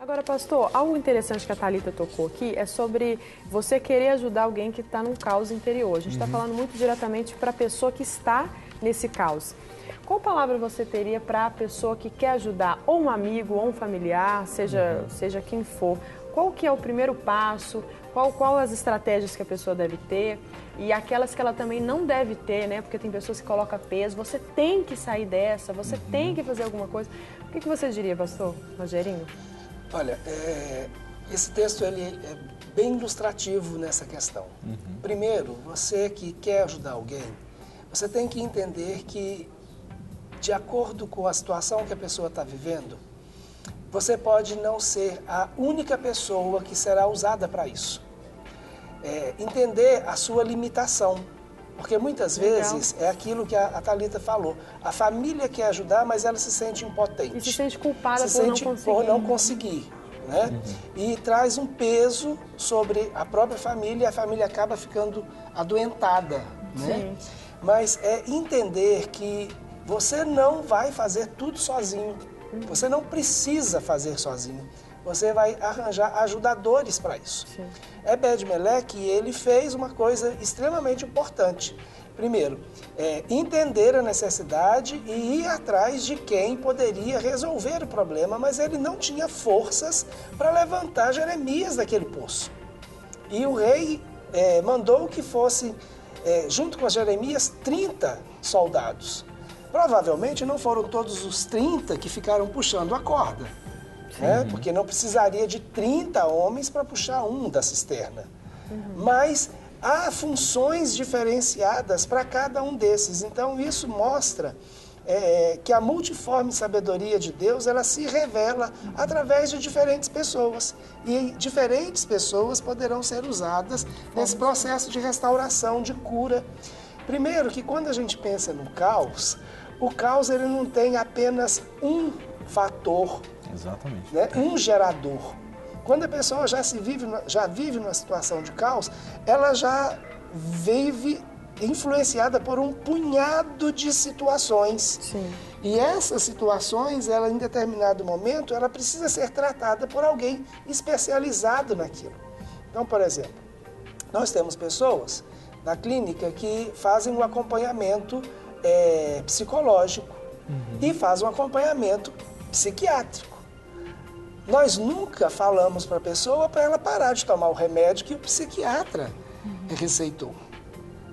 Agora, pastor, algo interessante que a Thalita tocou aqui é sobre você querer ajudar alguém que está num caos interior. A gente está falando muito diretamente para a pessoa que está nesse caos. Qual palavra você teria para a pessoa que quer ajudar ou um amigo ou um familiar, seja quem for? Qual que é o primeiro passo? Qual as estratégias que a pessoa deve ter? E aquelas que ela também não deve ter, né? Porque tem pessoas que colocam peso. Você tem que sair dessa, você tem que fazer alguma coisa. O que você diria, pastor Rogerinho? Olha, esse texto ele é bem ilustrativo nessa questão. Primeiro, você que quer ajudar alguém, você tem que entender que, de acordo com a situação que a pessoa está vivendo, você pode não ser a única pessoa que será usada para isso. Entender a sua limitação. Porque muitas vezes é aquilo que a Thalita falou. A família quer ajudar, mas ela se sente impotente. E se sente culpada por não conseguir. Né? E traz um peso sobre a própria família e a família acaba ficando adoentada. Né? Mas é entender que você não vai fazer tudo sozinho. Você não precisa fazer sozinho. Você vai arranjar ajudadores para isso. Ebed-Meleque, ele fez uma coisa extremamente importante. Primeiro, entender a necessidade e ir atrás de quem poderia resolver o problema, mas ele não tinha forças para levantar Jeremias daquele poço. E o rei mandou que fosse, junto com Jeremias, 30 soldados. Provavelmente não foram todos os 30 que ficaram puxando a corda. Né? Porque não precisaria de 30 homens para puxar um da cisterna. Mas há funções diferenciadas para cada um desses. Então isso mostra que a multiforme sabedoria de Deus, ela se revela através de diferentes pessoas. E diferentes pessoas poderão ser usadas nesse processo de restauração, de cura. Primeiro que quando a gente pensa no caos, o caos ele não tem apenas um fator. Exatamente. Né? Um gerador. Quando a pessoa já vive numa situação de caos, ela já vive influenciada por um punhado de situações. E essas situações, ela, em determinado momento, ela precisa ser tratada por alguém especializado naquilo. Então, por exemplo, nós temos pessoas na clínica que fazem um acompanhamento psicológico e fazem um acompanhamento psiquiátrico. Nós nunca falamos para a pessoa para ela parar de tomar o remédio que o psiquiatra receitou.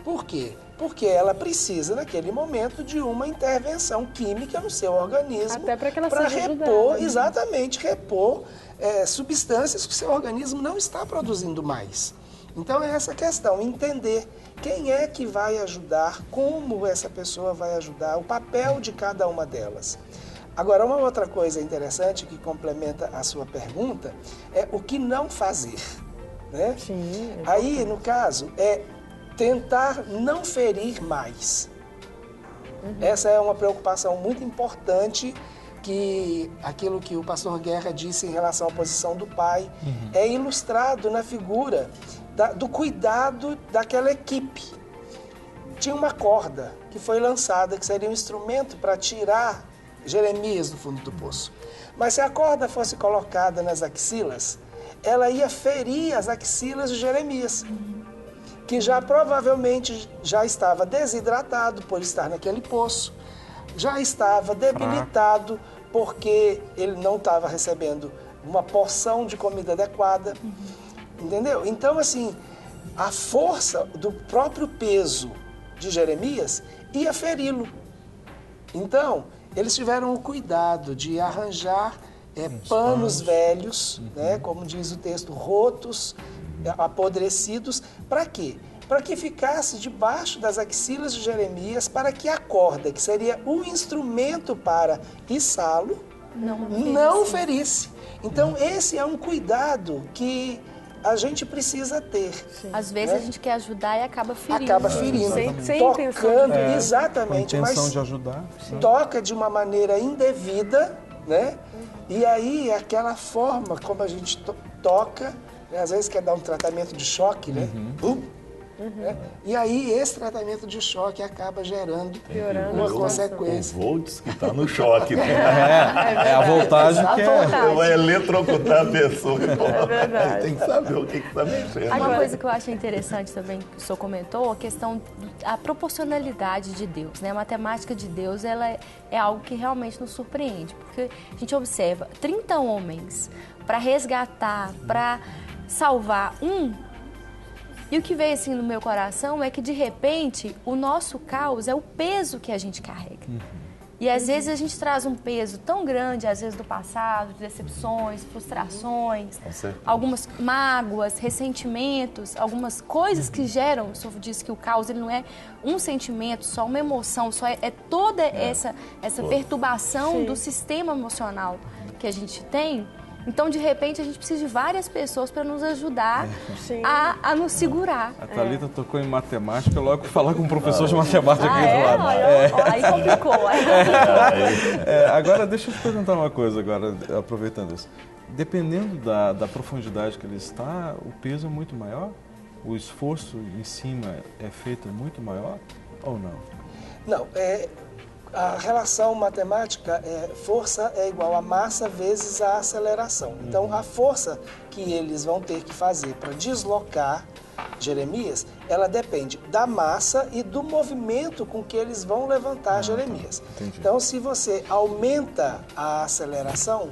Por quê? Porque ela precisa, naquele momento, de uma intervenção química no seu organismo. Até para que ela seja repor, ajudada. exatamente, repor substâncias que o seu organismo não está produzindo mais. Então é essa questão, entender quem é que vai ajudar, como essa pessoa vai ajudar, o papel de cada uma delas. Agora, uma outra coisa interessante que complementa a sua pergunta é o que não fazer. Né? Aí, no caso, é tentar não ferir mais. Essa é uma preocupação muito importante, que aquilo que o pastor Guerra disse em relação à posição do pai é ilustrado na figura do cuidado daquela equipe. Tinha uma corda que foi lançada, que seria um instrumento para tirar Jeremias do fundo do poço. Mas se a corda fosse colocada nas axilas, ela ia ferir as axilas de Jeremias, que já provavelmente já estava desidratado por estar naquele poço, já estava debilitado porque ele não estava recebendo uma porção de comida adequada, entendeu? Então, assim, a força do próprio peso de Jeremias ia feri-lo. Então, eles tiveram o cuidado de arranjar panos velhos, né, como diz o texto, rotos, apodrecidos. Para quê? Para que ficasse debaixo das axilas de Jeremias, para que a corda, que seria o instrumento para içá-lo, não ferisse. Então, esse é um cuidado que a gente precisa ter. Às vezes a gente quer ajudar e acaba ferindo. Acaba ferindo, sem tocando, Com mas intenção de ajudar. toca de uma maneira indevida, né? E aí, aquela forma como a gente toca, né? Às vezes quer dar um tratamento de choque, né? Né? E aí esse tratamento de choque acaba gerando uma consequência. O volts que está no choque, né? É a voltagem que é... Vai eletrocutar a pessoa. É verdade. Tem que saber o que está mexendo. Uma coisa que eu achei interessante também, que o senhor comentou, a questão da proporcionalidade de Deus, né? A matemática de Deus, ela é algo que realmente nos surpreende, porque a gente observa 30 homens para resgatar, para salvar um, e o que veio assim no meu coração é que, de repente, o nosso caos é o peso que a gente carrega. E às vezes a gente traz um peso tão grande, às vezes do passado, de decepções, frustrações, algumas mágoas, ressentimentos, algumas coisas que geram. O senhor disse que o caos ele não é um sentimento, só uma emoção, só é toda essa perturbação do sistema emocional que a gente tem. Então, de repente, a gente precisa de várias pessoas para nos ajudar a nos segurar. A Thalita tocou em matemática, logo falar com o professor de matemática aqui do lado. Aí complicou. Agora, deixa eu te perguntar uma coisa, agora, aproveitando isso. Dependendo da profundidade que ele está, o peso é muito maior? O esforço em cima é feito muito maior ou não? Não, a relação matemática força é igual a massa vezes a aceleração. Então, a força que eles vão ter que fazer para deslocar Jeremias, ela depende da massa e do movimento com que eles vão levantar Jeremias. Então, se você aumenta a aceleração,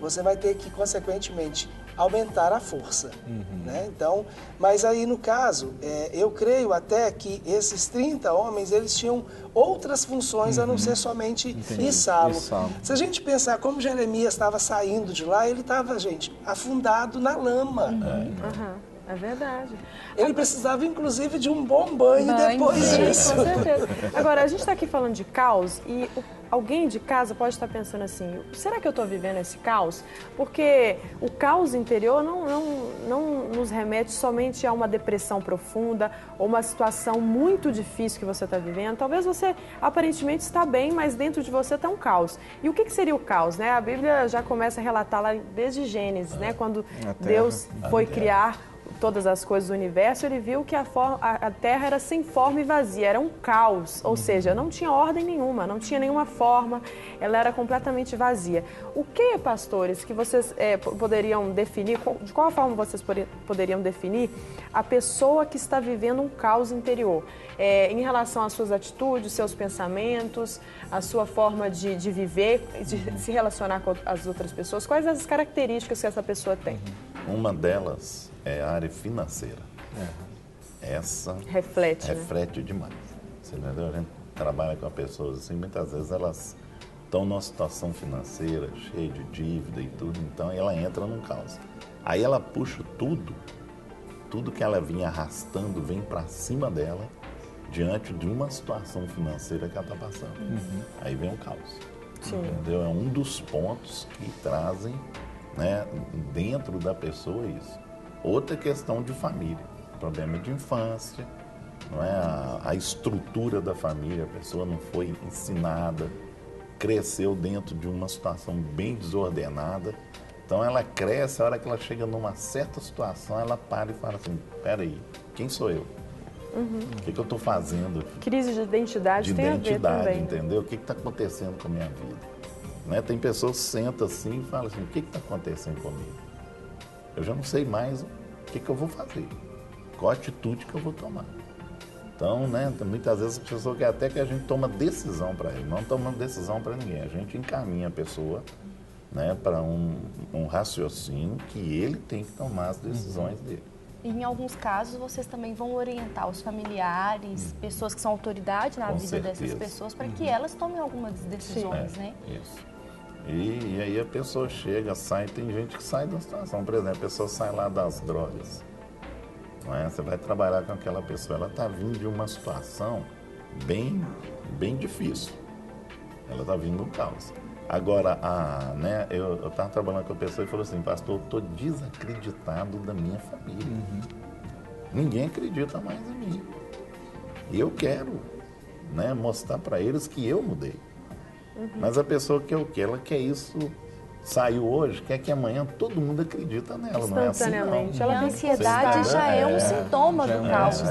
você vai ter que, consequentemente, aumentar a força. Né? Então, mas aí no caso, eu creio até que esses 30 homens, eles tinham outras funções a não ser somente içá-lo. Se a gente pensar como Jeremias estava saindo de lá, ele estava, gente, afundado na lama. É verdade. Ele precisava, inclusive, de um bom banho depois disso. Com certeza. Agora, a gente está aqui falando de caos e alguém de casa pode estar pensando assim, será que eu estou vivendo esse caos? Porque o caos interior não nos remete somente a uma depressão profunda ou uma situação muito difícil que você está vivendo. Talvez você aparentemente está bem, mas dentro de você está um caos. E o que seria o caos? Né? A Bíblia já começa a relatar lá desde Gênesis, né? Quando Deus foi criar todas as coisas do universo, ele viu que a Terra era sem forma e vazia, era um caos, ou seja, não tinha ordem nenhuma, não tinha nenhuma forma, ela era completamente vazia. O que, pastores, que vocês poderiam definir, de qual forma vocês poderiam definir a pessoa que está vivendo um caos interior, em relação às suas atitudes, seus pensamentos, a sua forma de viver, de se relacionar com as outras pessoas? Quais as características que essa pessoa tem? Uma delas é a área financeira. Essa reflete demais. Você entendeu? A gente trabalha com pessoas assim, muitas vezes elas estão numa situação financeira cheia de dívida e tudo, então ela entra num caos. Aí ela puxa tudo que ela vinha arrastando vem para cima dela diante de uma situação financeira que ela está passando. Aí vem o caos. Entendeu? É um dos pontos que trazem, né, dentro da pessoa isso. Outra questão de família, problema de infância, não é? A estrutura da família, a pessoa não foi ensinada, cresceu dentro de uma situação bem desordenada, então ela cresce, a hora que ela chega numa certa situação, ela para e fala assim, peraí, quem sou eu? O que eu estou fazendo aqui? Crise de identidade tem a ver também. Entendeu? O que está acontecendo com a minha vida? Né? Tem pessoas que sentam assim e falam assim, o que está acontecendo comigo? Eu já não sei mais o que eu vou fazer, qual a atitude que eu vou tomar. Então, né, muitas vezes a pessoa quer até que a gente toma decisão para ele, não tomamos decisão para ninguém, a gente encaminha a pessoa, né, para um raciocínio que ele tem que tomar as decisões dele. Em alguns casos, vocês também vão orientar os familiares, pessoas que são autoridade na vida dessas pessoas, para que elas tomem algumas decisões, né? Isso. E aí a pessoa chega, sai, tem gente que sai da situação. Por exemplo, a pessoa sai lá das drogas. Não é? Você vai trabalhar com aquela pessoa, ela está vindo de uma situação bem difícil. Ela está vindo do caos. Agora, né, eu estava trabalhando com a pessoa e falou assim, pastor, eu estou desacreditado da minha família. Ninguém acredita mais em mim. E eu quero, né, mostrar para eles que eu mudei. Mas a pessoa quer o quê? Ela quer isso saiu hoje, quer que amanhã todo mundo acredita nela, não é assim Instantaneamente. não. Ela A tem ansiedade já é um sintoma do caos.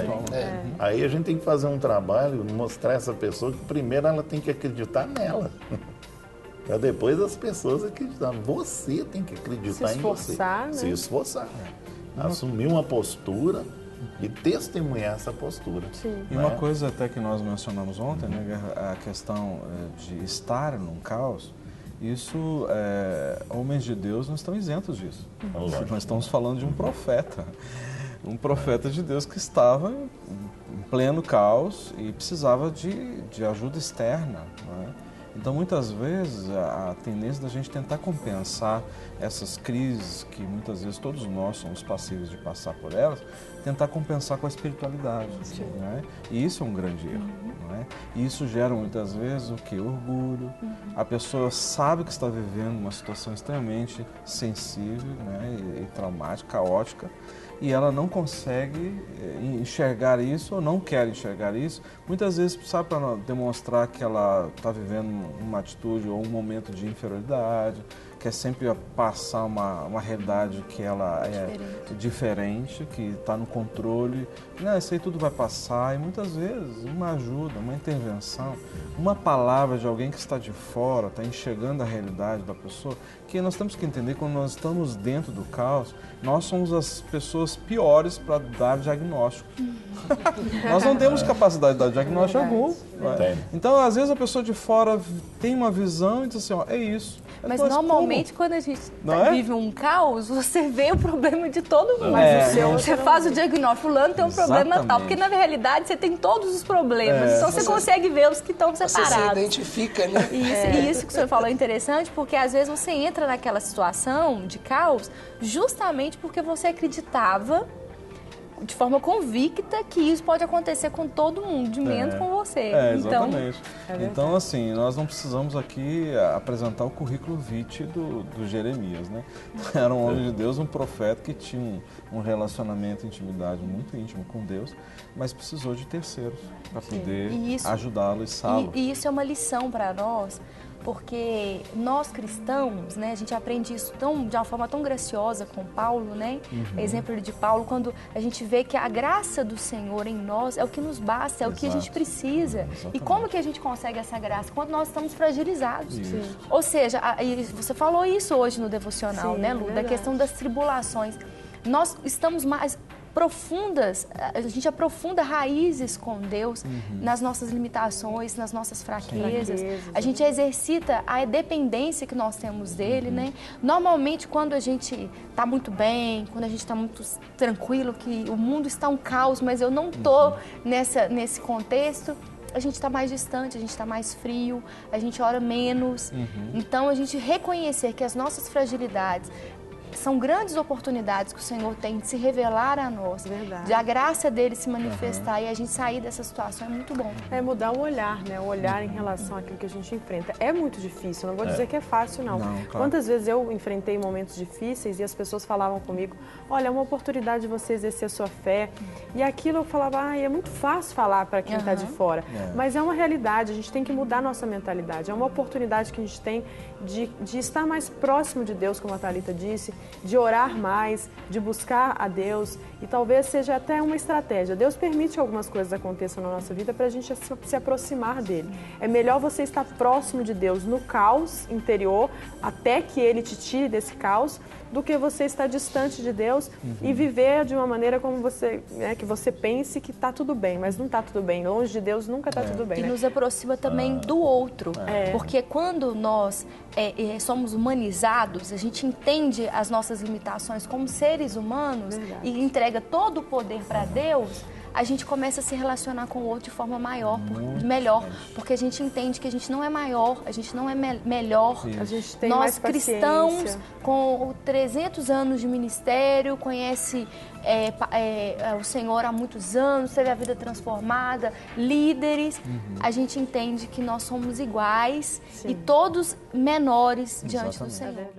Aí a gente tem que fazer um trabalho, mostrar essa pessoa que primeiro ela tem que acreditar nela. Para depois as pessoas acreditarem. Você tem que acreditar em você. Né? Se esforçar. Assumir uma postura e testemunhar essa postura. Sim. E uma coisa até que nós mencionamos ontem, né, a questão de estar num caos, isso, homens de Deus não estão isentos disso. Nós estamos falando de um profeta de Deus que estava em pleno caos e precisava de ajuda externa, não é? Então, muitas vezes, a tendência da gente tentar compensar essas crises, que muitas vezes todos nós somos passíveis de passar por elas, tentar compensar com a espiritualidade. Né? E isso é um grande erro. Não é? E isso gera muitas vezes o quê? Orgulho. A pessoa sabe que está vivendo uma situação extremamente sensível, né? e traumática, caótica, e ela não consegue enxergar isso ou não quer enxergar isso, muitas vezes, sabe, para demonstrar que ela está vivendo uma atitude ou um momento de inferioridade, quer sempre passar uma realidade que ela é diferente, que está no controle. Não, isso aí tudo vai passar. E muitas vezes uma ajuda, uma intervenção, uma palavra de alguém que está de fora, está enxergando a realidade da pessoa, que nós temos que entender que quando nós estamos dentro do caos, nós somos as pessoas piores para dar diagnóstico. Nós não temos capacidade de dar diagnóstico algum. Então, às vezes, a pessoa de fora tem uma visão e diz assim, ó, é isso. Mas normalmente, quando a gente vive um caos, você vê o problema de todo mundo. Você faz o diagnóstico, fulano tem um problema tal, porque na realidade você tem todos os problemas, então você consegue ver os que estão separados. Você se identifica, né? E isso que o senhor falou é interessante, porque às vezes você entra naquela situação de caos justamente porque você acreditava de forma convicta que isso pode acontecer com todo mundo, de menos com você. Exatamente. Então, assim, nós não precisamos aqui apresentar o currículo vitae do Jeremias, né? Era um homem de Deus, um profeta que tinha um relacionamento, intimidade muito íntimo com Deus, mas precisou de terceiros para poder ajudá-lo e salvá-lo. E isso é uma lição para nós, porque nós cristãos, né, a gente aprende isso de uma forma tão graciosa com Paulo, né? Exemplo de Paulo, quando a gente vê que a graça do Senhor em nós é o que nos basta, é o que a gente precisa. Exatamente. E como que a gente consegue essa graça? Quando nós estamos fragilizados. Ou seja, você falou isso hoje no devocional, né, Lu? Da questão das tribulações. Nós estamos mais profundas, a gente aprofunda raízes com Deus nas nossas limitações, nas nossas fraquezas. A gente exercita a dependência que nós temos dele, né? Normalmente, quando a gente está muito bem, quando a gente está muito tranquilo, que o mundo está um caos, mas eu não estou nesse contexto, a gente está mais distante, a gente está mais frio, a gente ora menos. Então, a gente reconhecer que as nossas fragilidades são grandes oportunidades que o Senhor tem de se revelar a nós, de a graça dele se manifestar e a gente sair dessa situação é muito bom. É mudar o olhar, né? O olhar em relação àquilo que a gente enfrenta. É muito difícil, não vou dizer que é fácil, não. Claro. Quantas vezes eu enfrentei momentos difíceis e as pessoas falavam comigo, olha, é uma oportunidade de você exercer a sua fé. E aquilo eu falava, é muito fácil falar para quem está de fora. Mas é uma realidade, a gente tem que mudar a nossa mentalidade. É uma oportunidade que a gente tem de estar mais próximo de Deus, como a Thalita disse, de orar mais, de buscar a Deus, e talvez seja até uma estratégia. Deus permite que algumas coisas aconteçam na nossa vida para a gente se aproximar dele. É melhor você estar próximo de Deus no caos interior, até que ele te tire desse caos, do que você estar distante de Deus e viver de uma maneira como você, que você pense que está tudo bem, mas não está tudo bem. Longe de Deus nunca está tudo bem. E nos aproxima também do outro, porque quando nós somos humanizados, a gente entende as nossas limitações como seres humanos e entrega todo o poder para Deus, a gente começa a se relacionar com o outro de forma melhor, porque a gente entende que a gente não é maior, a gente não é melhor. A gente tem Nós mais cristãos com 300 anos de ministério, conhece o Senhor há muitos anos, teve a vida transformada, líderes, a gente entende que nós somos iguais e todos menores diante do Senhor.